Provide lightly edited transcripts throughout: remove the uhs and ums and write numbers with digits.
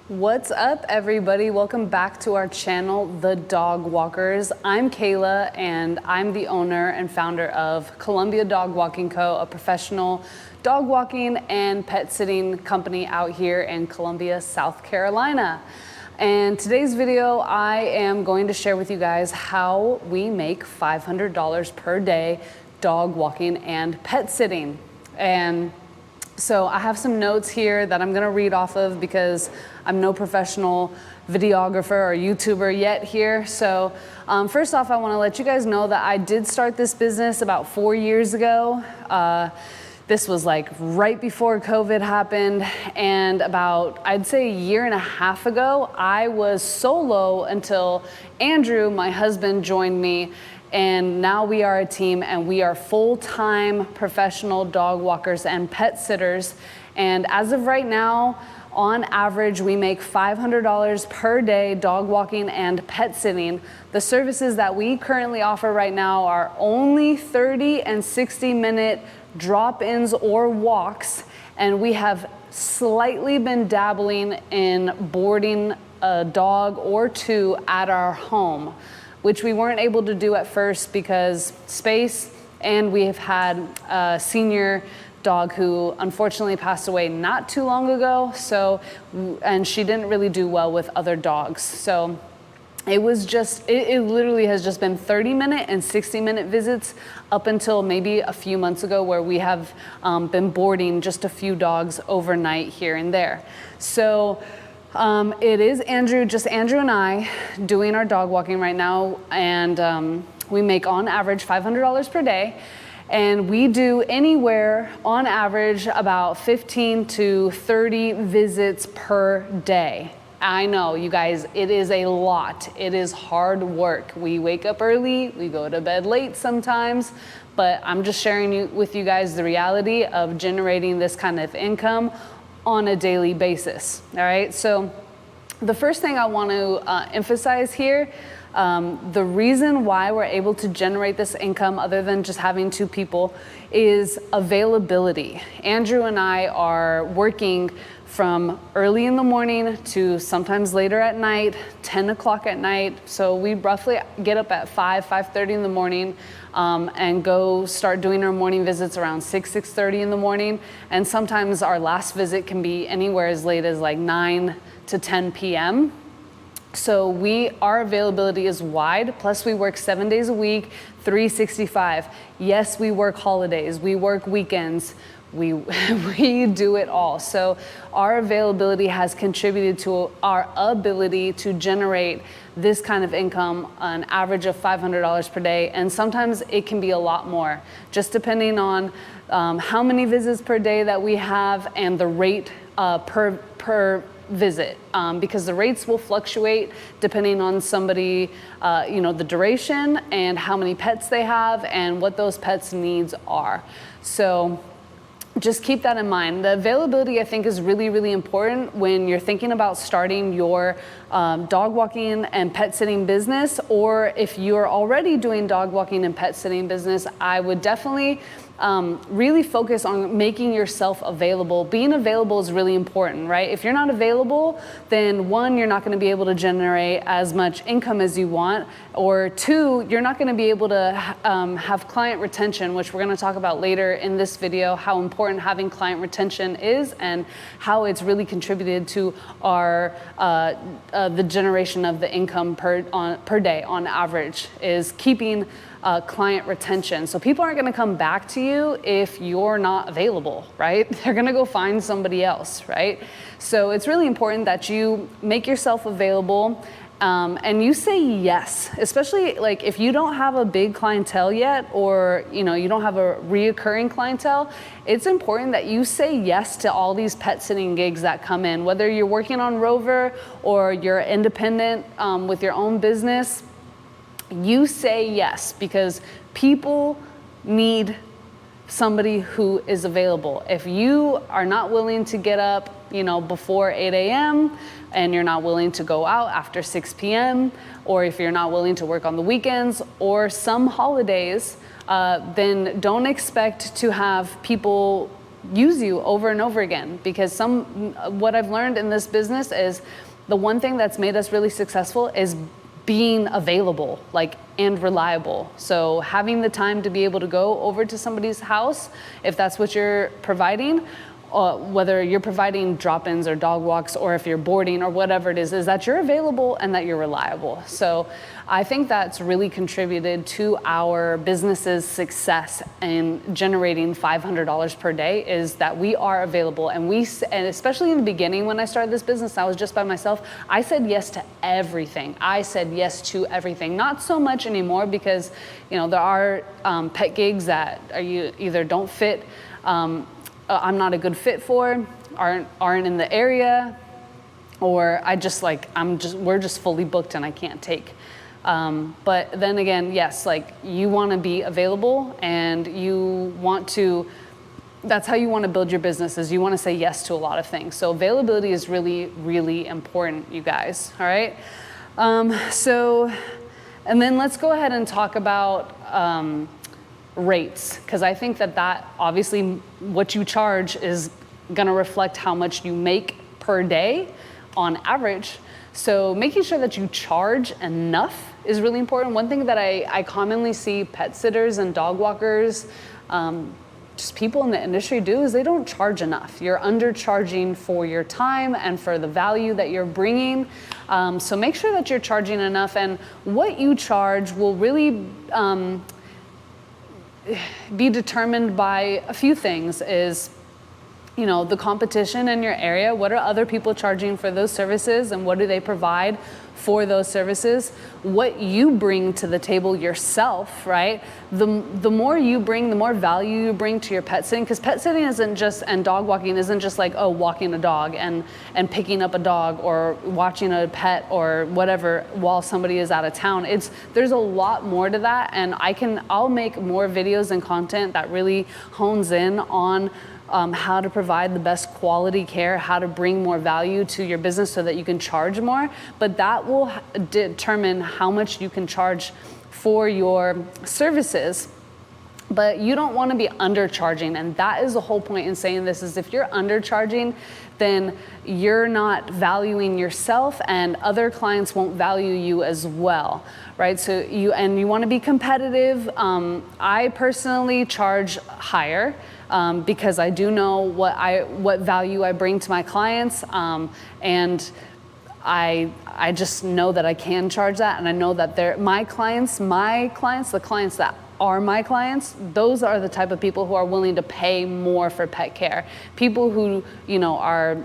What's up, everybody? Welcome back to our channel, The Dog Walkers. I'm Kayla, and I'm the owner and founder of Columbia Dog Walking Co., a professional dog walking and pet sitting company out here in Columbia, South Carolina. And today's video, I am going to share with you guys how we make $500 per day dog walking and pet sitting. And so I have some notes here that I'm gonna read off of because I'm no professional videographer or YouTuber yet here. So first off, I wanna let you guys know that I did start this business about 4 years ago. This was like right before COVID happened, and about, I'd say, a year and a half ago, I was solo until Andrew, my husband, joined me. And now we are a team, and we are full-time professional dog walkers and pet sitters. And as of right now, on average, we make $500 per day dog walking and pet sitting. The services that we currently offer right now are only 30 and 60-minute drop-ins or walks. And we have slightly been dabbling in boarding a dog or two at our home, which we weren't able to do at first because space, and we have had a senior dog who unfortunately passed away not too long ago. So, and she didn't really do well with other dogs. So it was just, it literally has just been 30-minute and 60-minute visits up until maybe a few months ago, where we have been boarding just a few dogs overnight here and there. So it is just Andrew and I doing our dog walking right now, and we make on average $500 per day, and we do anywhere on average about 15 to 30 visits per day. I know, you guys, it is a lot. It is hard work. We wake up early, we go to bed late sometimes, but I'm just sharing with you guys the reality of generating this kind of income on a daily basis. All right, so the first thing I want to emphasize here, the reason why we're able to generate this income other than just having two people is availability. Andrew and I are working from early in the morning to sometimes later at night, 10 o'clock at night. So we roughly get up at 5:30 in the morning and go start doing our morning visits around 6:30 in the morning. And sometimes our last visit can be anywhere as late as like 9 to 10 p.m. So our availability is wide, plus we work 7 days a week, 365. Yes, we work holidays, we work weekends, we do it all. So our availability has contributed to our ability to generate this kind of income, an average of $500 per day. And sometimes it can be a lot more, just depending on how many visits per day that we have and the rate per visit, because the rates will fluctuate depending on somebody, the duration and how many pets they have and what those pets' needs are. So just keep that in mind. The availability, I think, is really, really important when you're thinking about starting your dog walking and pet sitting business, or if you're already doing dog walking and pet sitting business, I would definitely really focus on making yourself available. Being available is really important, right? If you're not available, then one, you're not going to be able to generate as much income as you want, or two, you're not going to be able to have client retention, which we're going to talk about later in this video, how important having client retention is and how it's really contributed to our the generation of the income per day on average, is keeping client retention. So people aren't going to come back to you if you're not available, right? They're going to go find somebody else, right? So it's really important that you make yourself available and you say yes, especially like if you don't have a big clientele yet, or you don't have a reoccurring clientele. It's important that you say yes to all these pet sitting gigs that come in, whether you're working on Rover or you're independent with your own business. You say yes, because people need somebody who is available. If you are not willing to get up, before 8 a.m. and you're not willing to go out after 6 p.m., or if you're not willing to work on the weekends or some holidays, then don't expect to have people use you over and over again. Because what I've learned in this business is the one thing that's made us really successful is being available, and reliable. So having the time to be able to go over to somebody's house, if that's what you're providing, whether you're providing drop-ins or dog walks, or if you're boarding or whatever it is that you're available and that you're reliable. So I think that's really contributed to our business's success in generating $500 per day, is that we are available. And especially in the beginning when I started this business, I was just by myself. I said yes to everything. I said yes to everything. Not so much anymore, because there are pet gigs that you either don't fit, I'm not a good fit for, aren't in the area, or we're just fully booked and I can't take. But then again, yes, you want to be available, and that's how you want to build your business, is you want to say yes to a lot of things. So availability is really, really important, you guys. All right. And then let's go ahead and talk about, rates, because I think that obviously what you charge is going to reflect how much you make per day on average. So making sure that you charge enough is really important. One thing that I commonly see pet sitters and dog walkers, just people in the industry do, is they don't charge enough. You're undercharging for your time and for the value that you're bringing. So make sure that you're charging enough, and what you charge will really be determined by a few things. Is the competition in your area. What are other people charging for those services, and what do they provide for those services? What you bring to the table yourself, right? The more you bring, the more value you bring to your pet sitting, because pet sitting and dog walking isn't just walking a dog and picking up a dog or watching a pet or whatever while somebody is out of town. There's a lot more to that, and I'll make more videos and content that really hones in on how to provide the best quality care, how to bring more value to your business so that you can charge more. But that will determine how much you can charge for your services. But you don't want to be undercharging, and that is the whole point in saying this, is if you're undercharging, then you're not valuing yourself, and other clients won't value you as well, right? So you want to be competitive. I personally charge higher, because I do know what value I bring to my clients, and I just know that I can charge that, and I know that my clients, the clients that are my clients, those are the type of people who are willing to pay more for pet care. People who are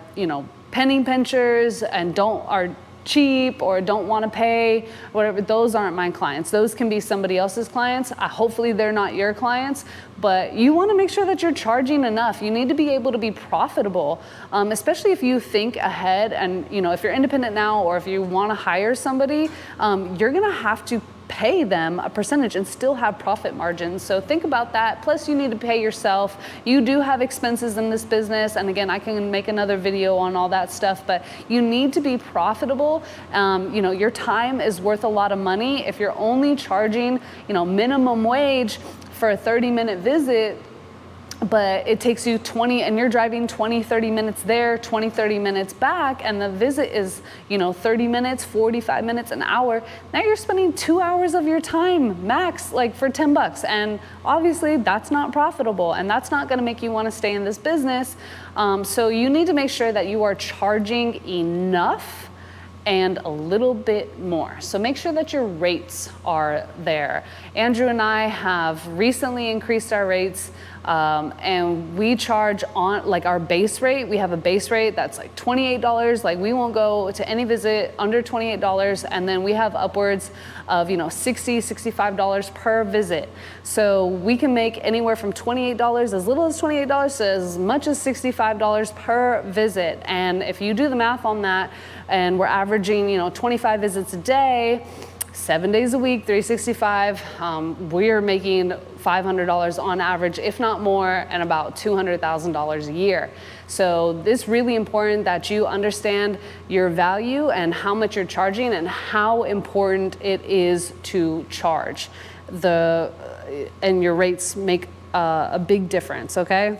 penny pinchers and are cheap or don't want to pay, whatever, those aren't my clients. Those can be somebody else's clients. Hopefully they're not your clients, but you want to make sure that you're charging enough. You need to be able to be profitable, especially if you think ahead, and if you're independent now, or if you want to hire somebody, you're going to have to pay them a percentage and still have profit margins. So think about that. Plus you need to pay yourself. You do have expenses in this business. And again, I can make another video on all that stuff, but you need to be profitable. Your time is worth a lot of money. If you're only charging, minimum wage for a 30-minute visit, but it takes you 20, and you're driving 20, 30 minutes there, 20, 30 minutes back, and the visit is, 30 minutes, 45 minutes, an hour. Now you're spending 2 hours of your time max, for $10. And obviously that's not profitable, and that's not gonna make you wanna stay in this business. So you need to make sure that you are charging enough and a little bit more. So make sure that your rates are there. Andrew and I have recently increased our rates, and we charge on our base rate. We have a base rate that's $28. We won't go to any visit under $28, and then we have upwards of $60, $65 per visit. So we can make anywhere from $28, as little as $28, to as much as $65 per visit. And if you do the math on that, and we're averaging 25 visits a day, 7 days a week, 365, we're making $500 on average, if not more, and about $200,000 a year. So it's really important that you understand your value and how much you're charging and how important it is to charge. And your rates make a big difference, okay?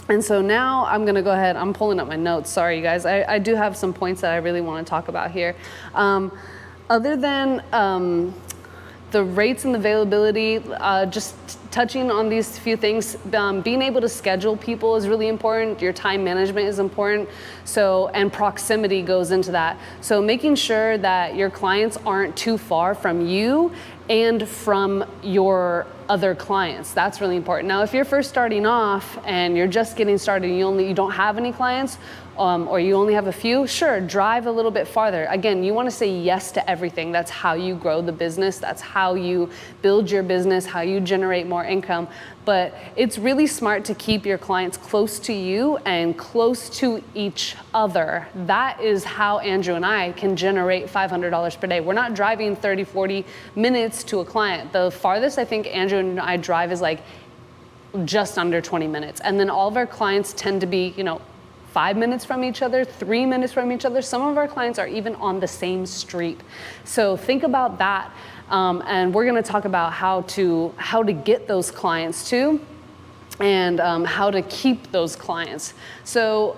And so now I'm gonna go ahead, I'm pulling up my notes, sorry you guys. I do have some points that I really wanna talk about here. Other than the rates and the availability, just touching on these few things, being able to schedule people is really important. Your time management is important. So, and proximity goes into that. So making sure that your clients aren't too far from you and from your other clients. That's really important. Now, if you're first starting off and you're just getting started and you don't have any clients, or you only have a few, sure, drive a little bit farther. Again, you want to say yes to everything. That's how you grow the business. That's how you build your business, how you generate more income. But it's really smart to keep your clients close to you and close to each other. That is how Andrew and I can generate $500 per day. We're not driving 30, 40 minutes to a client. The farthest I think Andrew and I drive is like just under 20 minutes. And then all of our clients tend to be, 5 minutes from each other, 3 minutes from each other. Some of our clients are even on the same street. So think about that. And we're gonna talk about how to get those clients too, and how to keep those clients. So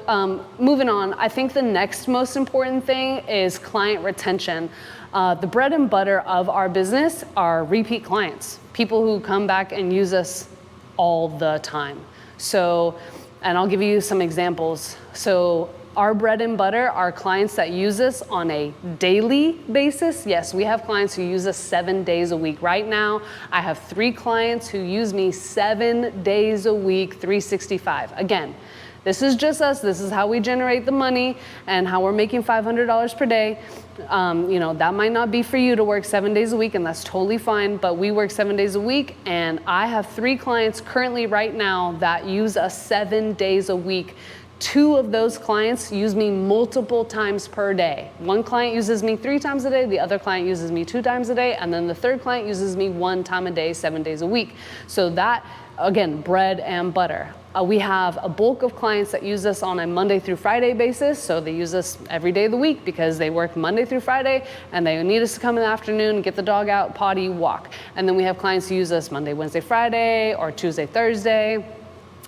moving on, I think the next most important thing is client retention. The bread and butter of our business are repeat clients, people who come back and use us all the time. So, and I'll give you some examples. So our bread and butter are clients that use us on a daily basis. Yes, we have clients who use us 7 days a week. Right now, I have 3 clients who use me 7 days a week, 365. Again, this is just us. This is how we generate the money and how we're making $500 per day. That might not be for you to work 7 days a week, and that's totally fine, but we work 7 days a week, and I have 3 clients currently right now that use us 7 days a week. 2 of those clients use me multiple times per day. 1 client uses me 3 times a day, the other client uses me 2 times a day, and then the 3rd client uses me 1 time a day, 7 days a week. So that, again, bread and butter. We have a bulk of clients that use us on a Monday through Friday basis. So they use us every day of the week because they work Monday through Friday and they need us to come in the afternoon, get the dog out, potty, walk. And then we have clients who use us Monday, Wednesday, Friday, or Tuesday, Thursday.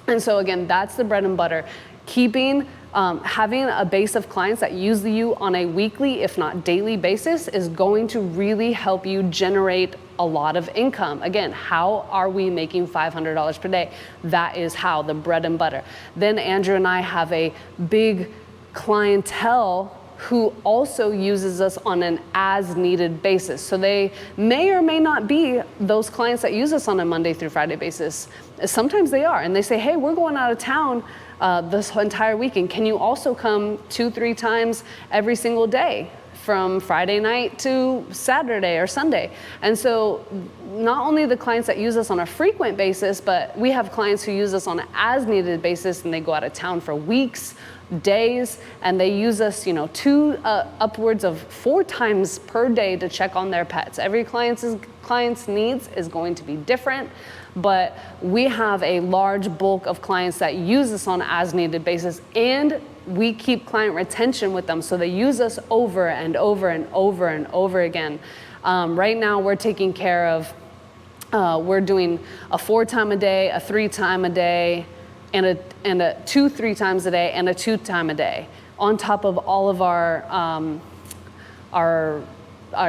And so again, that's the bread and butter. Having a base of clients that use you on a weekly, if not daily basis is going to really help you generate a lot of income. Again, how are we making $500 per day? That is how, the bread and butter. Then Andrew and I have a big clientele who also uses us on an as needed basis. So they may or may not be those clients that use us on a Monday through Friday basis. Sometimes they are, and they say, hey, we're going out of town this entire weekend. Can you also come 2-3 times every single day from Friday night to Saturday or Sunday? And so not only the clients that use us on a frequent basis, but we have clients who use us on an as needed basis, and they go out of town for weeks, days, and they use us, 2 upwards of 4 times per day to check on their pets. Every client's needs is going to be different, but we have a large bulk of clients that use us on an as needed basis, and we keep client retention with them, so they use us over and over and over and over again. Right now we're taking care of, we're doing a 4 time a day, a 3 time a day, and a 2 3 times a day, and a 2 time a day, on top of all of our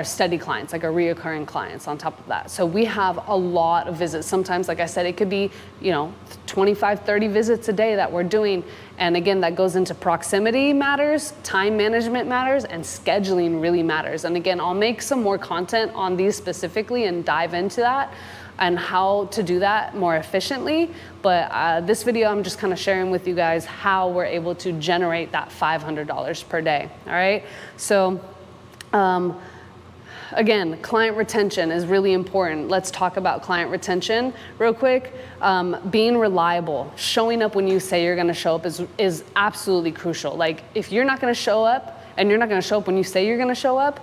steady clients, like our reoccurring clients on top of that. So we have a lot of visits. Sometimes, like I said, it could be, 25, 30 visits a day that we're doing. And again, that goes into proximity matters, time management matters, and scheduling really matters. And again, I'll make some more content on these specifically and dive into that and how to do that more efficiently. But this video, I'm just kind of sharing with you guys how we're able to generate that $500 per day, all right? So, again, client retention is really important. Let's talk about client retention real quick. Being reliable, showing up when you say you're gonna show up is absolutely crucial. Like, if you're not gonna show up, and you're not gonna show up when you say you're gonna show up,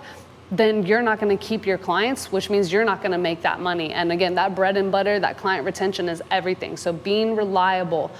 then you're not gonna keep your clients, which means you're not gonna make that money. And again, that bread and butter, that client retention is everything. So being reliable,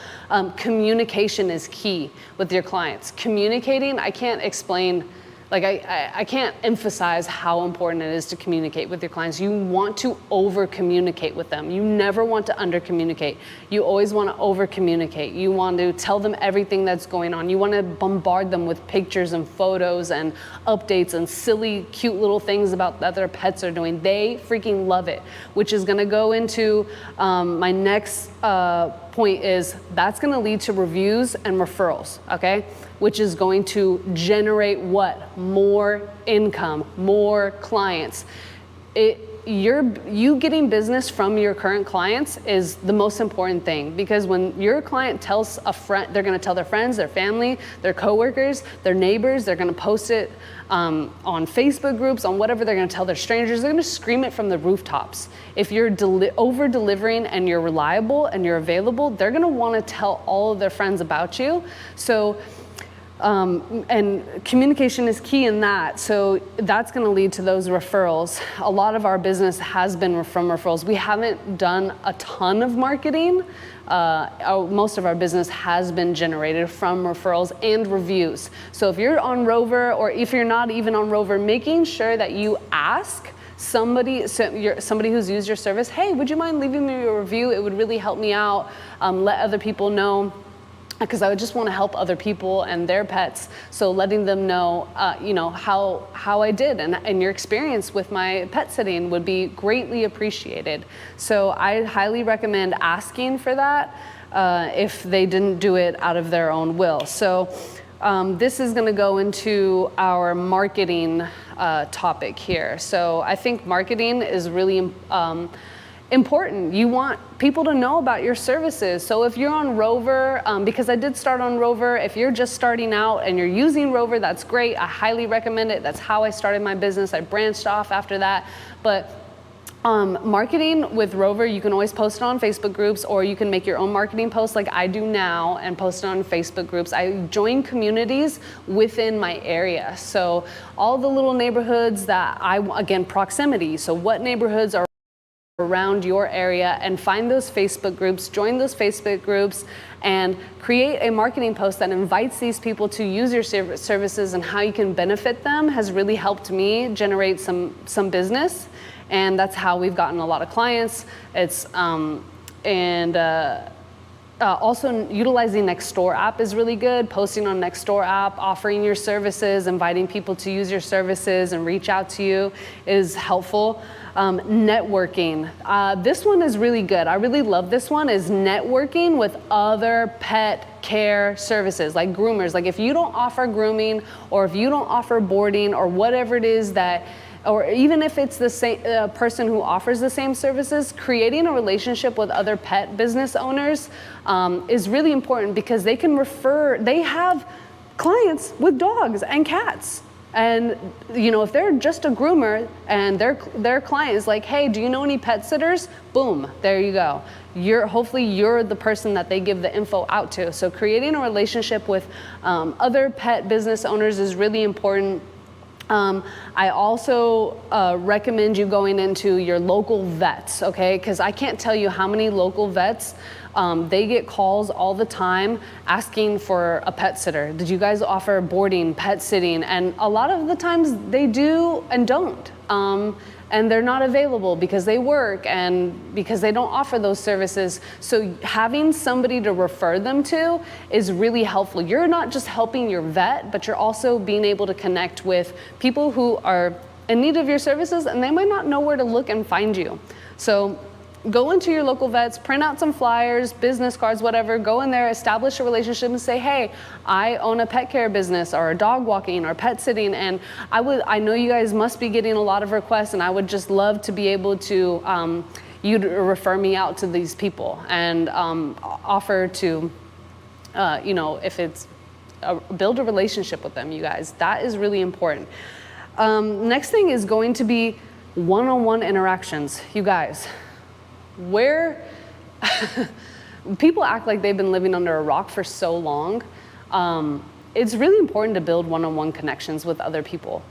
communication is key with your clients. Communicating, I can't explain Like I can't emphasize how important it is to communicate with your clients. You want to over communicate with them. You never want to under communicate. You always want to over communicate. You want to tell them everything that's going on. You want to bombard them with pictures and photos and updates and silly, cute little things about that their pets are doing. They freaking love it, which is going to go into my next point is that's going to lead to reviews and referrals, okay? Which is going to generate what? More income, more clients. You getting business from your current clients is the most important thing, because when your client tells a friend, they're going to tell their friends, their family, their coworkers, their neighbors, they're going to post it on Facebook groups, on whatever, they're going to tell their strangers, they're going to scream it from the rooftops. If you're over delivering and you're reliable and you're available, they're going to want to tell all of their friends about you. So and communication is key in that. So that's going to lead to those referrals. A lot of our business has been from referrals. We haven't done a ton of marketing. Most of our business has been generated from referrals and reviews. So if you're on Rover, or if you're not even on Rover, making sure that you ask somebody who's used your service, hey, would you mind leaving me a review? It would really help me out. Let other people know, because I would just want to help other people and their pets. So letting them know, how I did and your experience with my pet sitting would be greatly appreciated. So I highly recommend asking for that if they didn't do it out of their own will. So this is going to go into our marketing topic here. So I think marketing is really important. You want people to know about your services. So if you're on Rover, because I did start on Rover, if you're just starting out and you're using Rover, that's great. I highly recommend it. That's how I started my business. I branched off after that. But marketing with Rover, you can always post it on Facebook groups, or you can make your own marketing posts like I do now and post it on Facebook groups. I join communities within my area. So all the little neighborhoods that again, proximity. So what neighborhoods are around your area, and find those Facebook groups, join those Facebook groups, and create a marketing post that invites these people to use your services and how you can benefit them has really helped me generate some business, and that's how we've gotten a lot of clients. It's also utilizing Nextdoor app is really good. Posting on Nextdoor app, offering your services, inviting people to use your services and reach out to you is helpful. Networking. This one is really good. I really love this one, is networking with other pet care services like groomers. Like if you don't offer grooming, or if you don't offer boarding, or whatever it is that, or even if it's the same person who offers the same services, creating a relationship with other pet business owners is really important, because they can they have clients with dogs and cats. And if they're just a groomer and their client is like, hey, do you know any pet sitters? Boom, there you go. Hopefully you're the person that they give the info out to. So creating a relationship with other pet business owners is really important. I also recommend you going into your local vets, okay? Because I can't tell you how many local vets, they get calls all the time asking for a pet sitter. Did you guys offer boarding, pet sitting? And a lot of the times they do and don't. And they're not available because they work and because they don't offer those services. So having somebody to refer them to is really helpful. You're not just helping your vet, but you're also being able to connect with people who are in need of your services, and they might not know where to look and find you. So go into your local vets, print out some flyers, business cards, whatever, go in there, establish a relationship and say, hey, I own a pet care business or a dog walking or pet sitting, and I know you guys must be getting a lot of requests, and I would just love to be able to, you to refer me out to these people and offer to, if it's, build a relationship with them, you guys. That is really important. Next thing is going to be one-on-one interactions, you guys. Where people act like they've been living under a rock for so long, it's really important to build one-on-one connections with other people.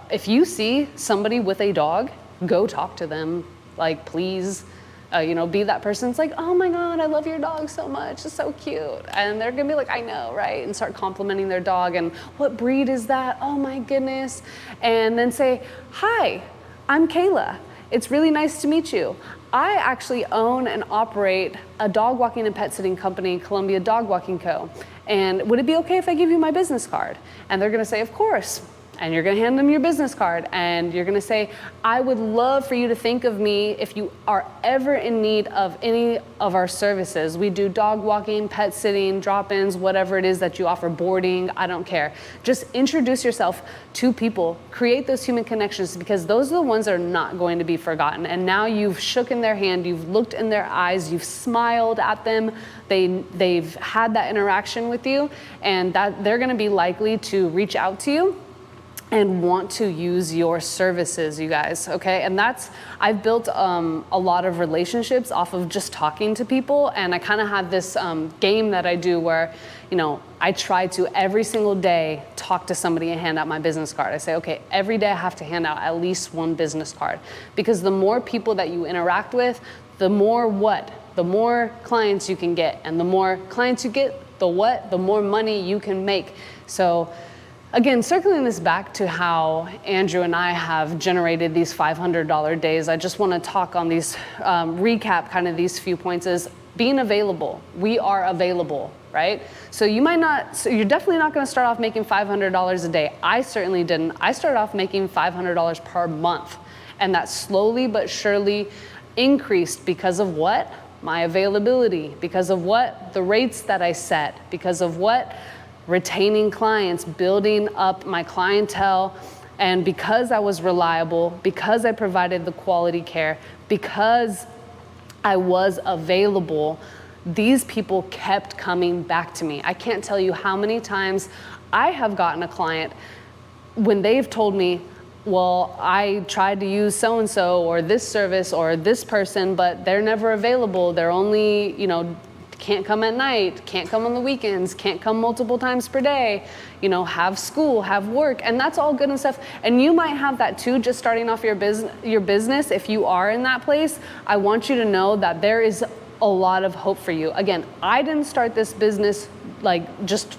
If you see somebody with a dog, go talk to them. Like, please, Be that person that's like, oh my God, I love your dog so much, it's so cute. And they're gonna be like, I know, right? And start complimenting their dog, and what breed is that? Oh my goodness. And then say, hi, I'm Kayla. It's really nice to meet you. I actually own and operate a dog walking and pet sitting company, Columbia Dog Walking Co. And would it be okay if I give you my business card? And they're gonna say, of course. And you're gonna hand them your business card, and you're gonna say, I would love for you to think of me if you are ever in need of any of our services. We do dog walking, pet sitting, drop-ins, whatever it is that you offer, boarding, I don't care. Just introduce yourself to people, create those human connections, because those are the ones that are not going to be forgotten. And now you've shook in their hand, you've looked in their eyes, you've smiled at them, they've had that interaction with you, and that they're gonna be likely to reach out to you and want to use your services, you guys, okay? And I've built a lot of relationships off of just talking to people, and I kind of have this game that I do where, I try to every single day talk to somebody and hand out my business card. I say, okay, every day I have to hand out at least one business card, because the more people that you interact with, the more clients you can get, and the more clients you get, the more money you can make. So, again, circling this back to how Andrew and I have generated these $500 days, I just want to talk on these, recap kind of these few points is being available. We are available, right? So you're definitely not going to start off making $500 a day. I certainly didn't. I started off making $500 per month, and that slowly but surely increased because of what? My availability, because of what? The rates that I set, because of what? Retaining clients, building up my clientele, and because I was reliable, because I provided the quality care, because I was available, these people kept coming back to me. I can't tell you how many times I have gotten a client when they've told me, well, I tried to use so-and-so or this service or this person, but they're never available. They're only, can't come at night, can't come on the weekends, can't come multiple times per day, have school, have work, and that's all good and stuff. And you might have that too, just starting off your business. If you are in that place, I want you to know that there is a lot of hope for you. Again, I didn't start this business like just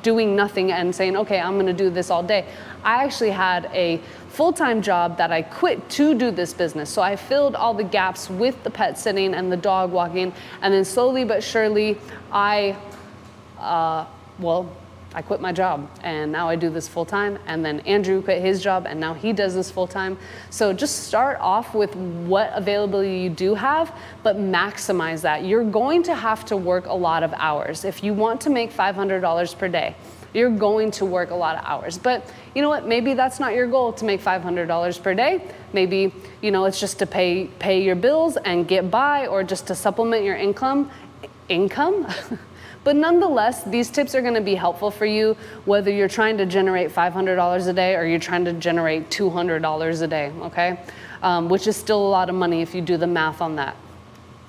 doing nothing and saying, okay, I'm gonna do this all day. I actually had a full-time job that I quit to do this business. So I filled all the gaps with the pet sitting and the dog walking, and then slowly but surely I quit my job, and now I do this full-time, and then Andrew quit his job, and now he does this full-time. So just start off with what availability you do have, but maximize that. You're going to have to work a lot of hours. If you want to make $500 per day, you're going to work a lot of hours. But you know what, maybe that's not your goal to make $500 per day. Maybe, it's just to pay your bills and get by, or just to supplement your income. But nonetheless, these tips are gonna be helpful for you, whether you're trying to generate $500 a day or you're trying to generate $200 a day, okay? Which is still a lot of money if you do the math on that.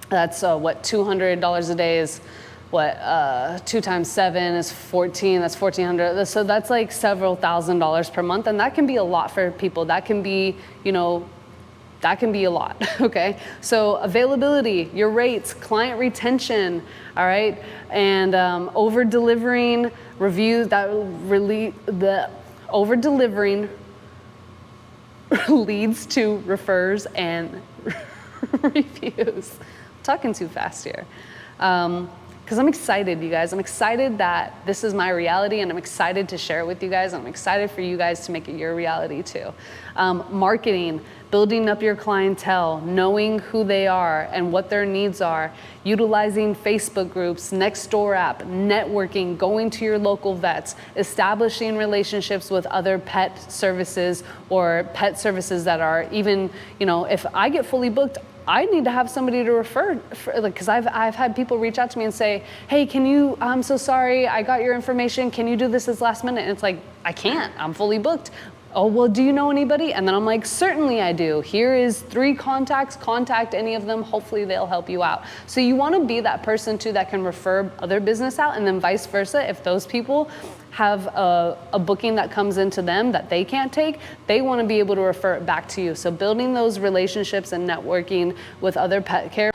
That's what, $200 a day is, 2 times 7 is 14, that's 1,400. So that's like several $1,000s per month, and that can be a lot for people. That can be, that can be a lot, okay? So availability, your rates, client retention, all right? And over-delivering reviews, over-delivering leads to refers and reviews. I'm talking too fast here. Because I'm excited, you guys. I'm excited that this is my reality, and I'm excited to share it with you guys. I'm excited for you guys to make it your reality too. Marketing, building up your clientele, knowing who they are and what their needs are, utilizing Facebook groups, Nextdoor app, networking, going to your local vets, establishing relationships with other pet services or pet services that are even, if I get fully booked, I need to have somebody to refer, because I've had people reach out to me and say, hey, I'm so sorry, I got your information, can you do this last minute? And it's like, I can't, I'm fully booked. Oh, well, do you know anybody? And then I'm like, certainly I do. Here is 3 contacts, contact any of them, hopefully they'll help you out. So you wanna be that person too that can refer other business out, and then vice versa. If those people have a booking that comes into them that they can't take, they wanna be able to refer it back to you. So building those relationships and networking with other pet care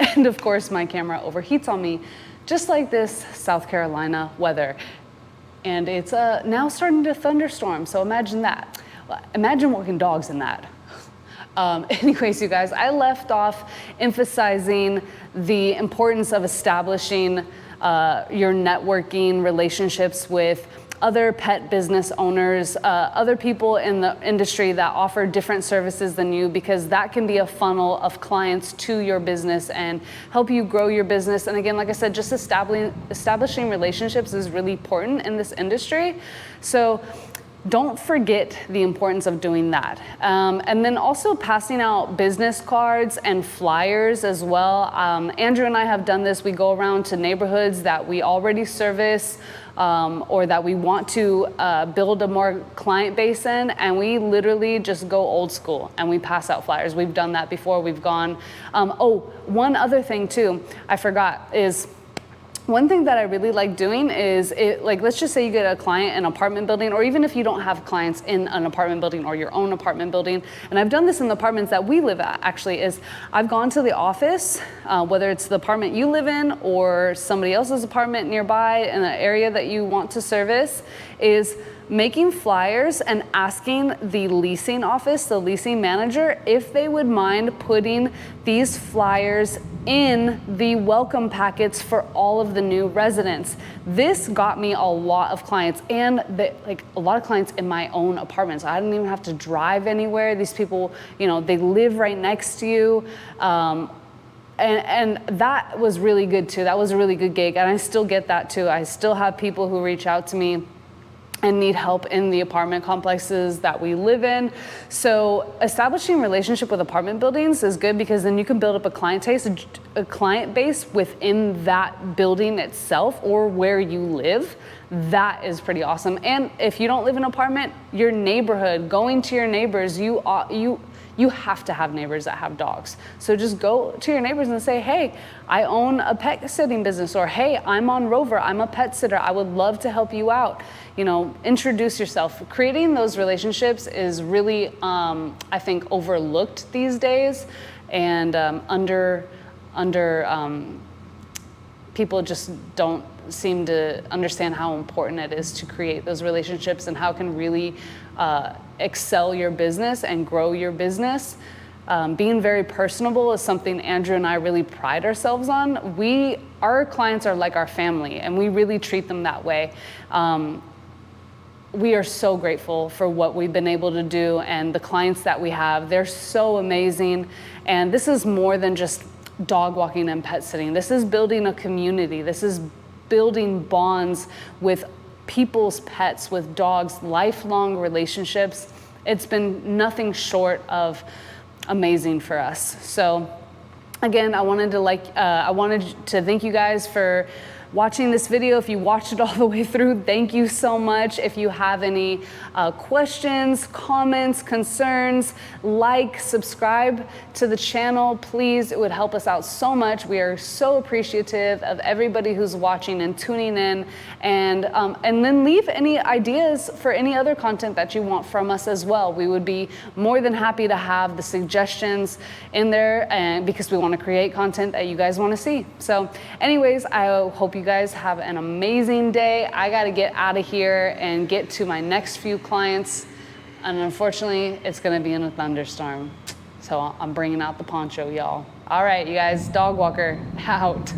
And of course, my camera overheats on me, just like this South Carolina weather. And it's now starting to thunderstorm, so imagine that. Imagine walking dogs in that. Anyways, you guys, I left off emphasizing the importance of establishing your networking relationships with other pet business owners, other people in the industry that offer different services than you, because that can be a funnel of clients to your business and help you grow your business. And again, like I said, just establishing relationships is really important in this industry. So don't forget the importance of doing that. And then also passing out business cards and flyers as well. Andrew and I have done this. We go around to neighborhoods that we already service, or that we want to build a more client base in, and we literally just go old school and we pass out flyers. We've done that before. We've gone, oh, one other thing too, I forgot, is one thing that I really like doing is, like, let's just say you get a client in an apartment building, or even if you don't have clients in an apartment building or your own apartment building, and I've done this in the apartments that we live at actually, is I've gone to the office, whether it's the apartment you live in or somebody else's apartment nearby in the area that you want to service, is making flyers and asking the leasing office, the leasing manager, if they would mind putting these flyers in the welcome packets for all of the new residents. This got me a lot of clients, and like a lot of clients in my own apartments. I didn't even have to drive anywhere. These people, you know, they live right next to you. And that was really good too. That was a really good gig, and I still get that too. I still have people who reach out to me and need help in the apartment complexes that we live in. So establishing relationship with apartment buildings is good, because then you can build up a client base within that building itself or where you live. That is pretty awesome. And if you don't live in an apartment, your neighborhood, going to your neighbors, you have to have neighbors that have dogs. So just go to your neighbors and say, hey, I own a pet sitting business, or hey, I'm on Rover, I'm a pet sitter, I would love to help you out. You know, introduce yourself. Creating those relationships is really, I think, overlooked these days, and people just don't seem to understand how important it is to create those relationships and how it can really excel your business and grow your business. Being very personable is something Andrew and I really pride ourselves on. Our clients are like our family, and we really treat them that way. We are so grateful for what we've been able to do, and the clients that we have, they're so amazing. And this is more than just dog walking and pet sitting. This is building a community. This is building bonds with people's pets, with dogs, lifelong relationships. It's been nothing short of amazing for us. So again, I wanted to thank you guys for watching this video. If you watched it all the way through, thank you so much. If you have any questions, comments, concerns, subscribe to the channel, please. It would help us out so much. We are so appreciative of everybody who's watching and tuning in, and then leave any ideas for any other content that you want from us as well. We would be more than happy to have the suggestions in there, and because we want to create content that you guys want to see. So anyways, I hope you guys have an amazing day. I got to get out of here and get to my next few clients, and unfortunately it's going to be in a thunderstorm, so I'm bringing out the poncho, y'all. All right, you guys, dog walker out.